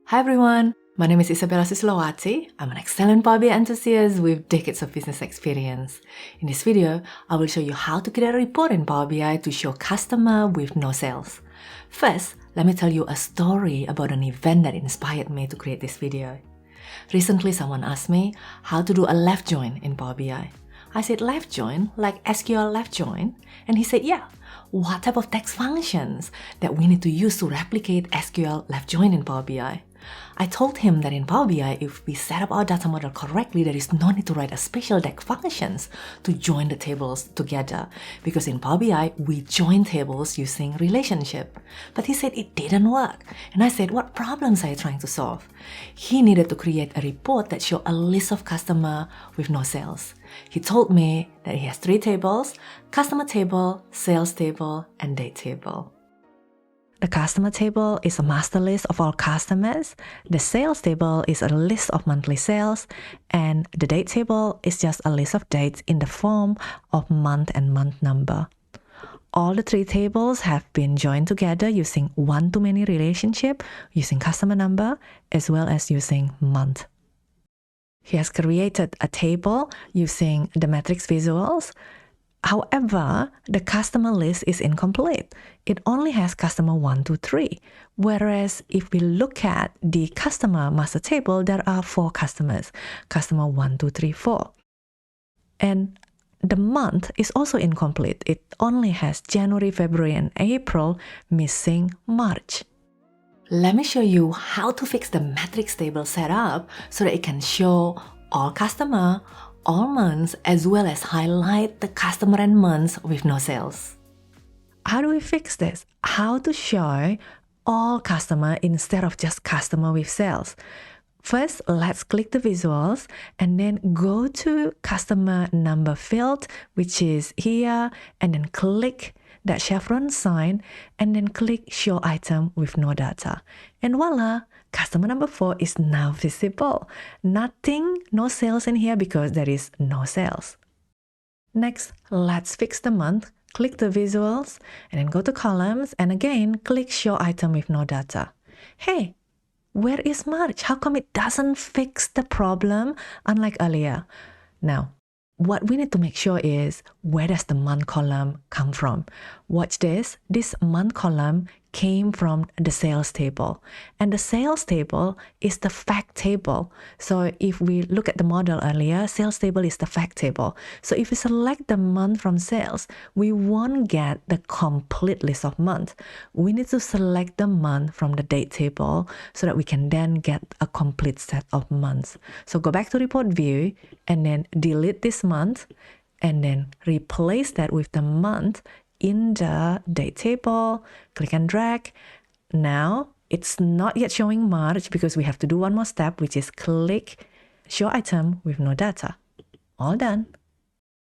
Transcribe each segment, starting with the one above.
Hi everyone, my name is Isabella Susilowati. I'm an excellent Power BI enthusiast with decades of business experience. In this video, I will show you how to create a report in Power BI to show customer with no sales. First, let me tell you a story about an event that inspired me to create this video. Recently, someone asked me how to do a left join in Power BI. I said left join, like SQL left join, and he said, yeah, what type of text functions that we need to use to replicate SQL left join in Power BI? I told him that in Power BI, if we set up our data model correctly, there is no need to write a special DAX functions to join the tables together, because in Power BI, we join tables using relationship. But he said it didn't work, and I said, what problems are you trying to solve? He needed to create a report that showed a list of customer with no sales. He told me that he has 3 tables: customer table, sales table, and date table. The customer table is a master list of all customers, the sales table is a list of monthly sales, and the date table is just a list of dates in the form of month and month number. All the 3 tables have been joined together using one-to-many relationship, using customer number, as well as using month. He has created a table using the matrix visuals. However, the customer list is incomplete. It only has customer 1, 2, 3. Whereas if we look at the customer master table, there are 4 customers. Customer 1, 2, 3, 4. And the month is also incomplete. It only has January, February, and April, missing March. Let me show you how to fix the matrix table setup so that it can show all customer, all months, as well as highlight the customer and months with no sales. How do we fix this? How to show all customer instead of just customer with sales? First, let's click the visuals and then go to customer number field, which is here, and then click that chevron sign and then click show item with no data. And voila! Customer number 4 is now visible. Nothing, no sales in here because there is no sales. Next, let's fix the month. Click the visuals and then go to columns and again click show item with no data. Hey, where is March? How come it doesn't fix the problem unlike earlier? Now, what we need to make sure is, where does the month column come from? Watch this. This month column came from the sales table. And the sales table is the fact table. So if we look at the model earlier, sales table is the fact table. So if we select the month from sales, we won't get the complete list of months. We need to select the month from the date table so that we can then get a complete set of months. So go back to report view and then delete this month and then replace that with the month in the date table. Click and drag. Now it's not yet showing March because we have to do one more step, which is click show item with no data. All done.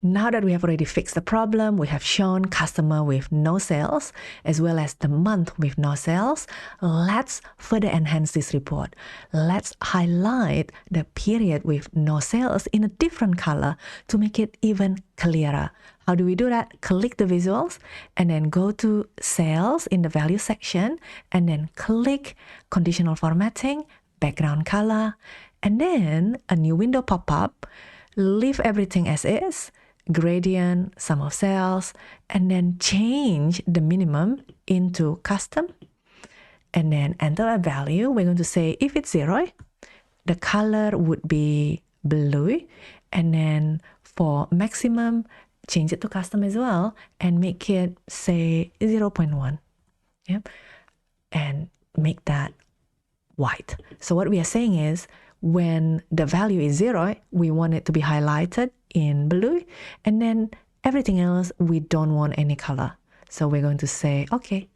Now that we have already fixed the problem, we have shown customer with no sales as well as the month with no sales, let's further enhance this report. Let's highlight the period with no sales in a different color to make it even clearer. How do we do that? Click the visuals and then go to sales in the value section and then click conditional formatting, background color, and then a new window pop up. Leave everything as is, gradient, sum of sales, and then change the minimum into custom and then enter a value. We're going to say if it's 0, the color would be blue, and then for maximum, change it to custom as well and make it say 0.1. Yep. And make that white. So what we are saying is, when the value is 0, we want it to be highlighted in blue, and then everything else we don't want any color. So we're going to say okay.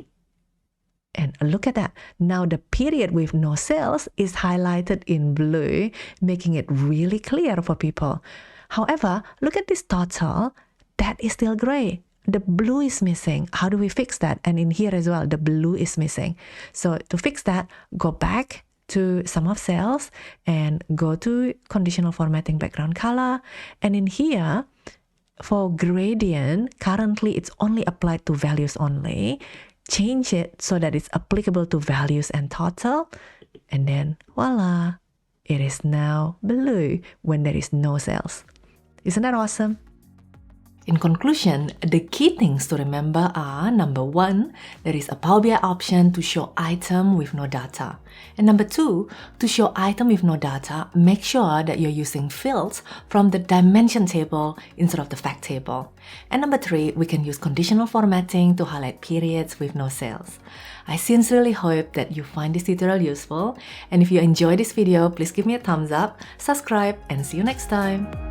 And look at that. Now the period with no sales is highlighted in blue, making it really clear for people. However, look at this total. That is still gray. The blue is missing. How do we fix that? And in here as well, the blue is missing. So to fix that, go back to sum of sales and go to conditional formatting, background color. And in here, for gradient, currently it's only applied to values only. Change it so that it's applicable to values and total. And then voila, it is now blue when there is no cells. Isn't that awesome? In conclusion, the key things to remember are: number 1, there is a Power BI option to show item with no data. And number 2, to show item with no data, make sure that you're using fields from the dimension table instead of the fact table. And number 3, we can use conditional formatting to highlight periods with no cells. I sincerely hope that you find this tutorial useful. And if you enjoyed this video, please give me a thumbs up, subscribe, and see you next time.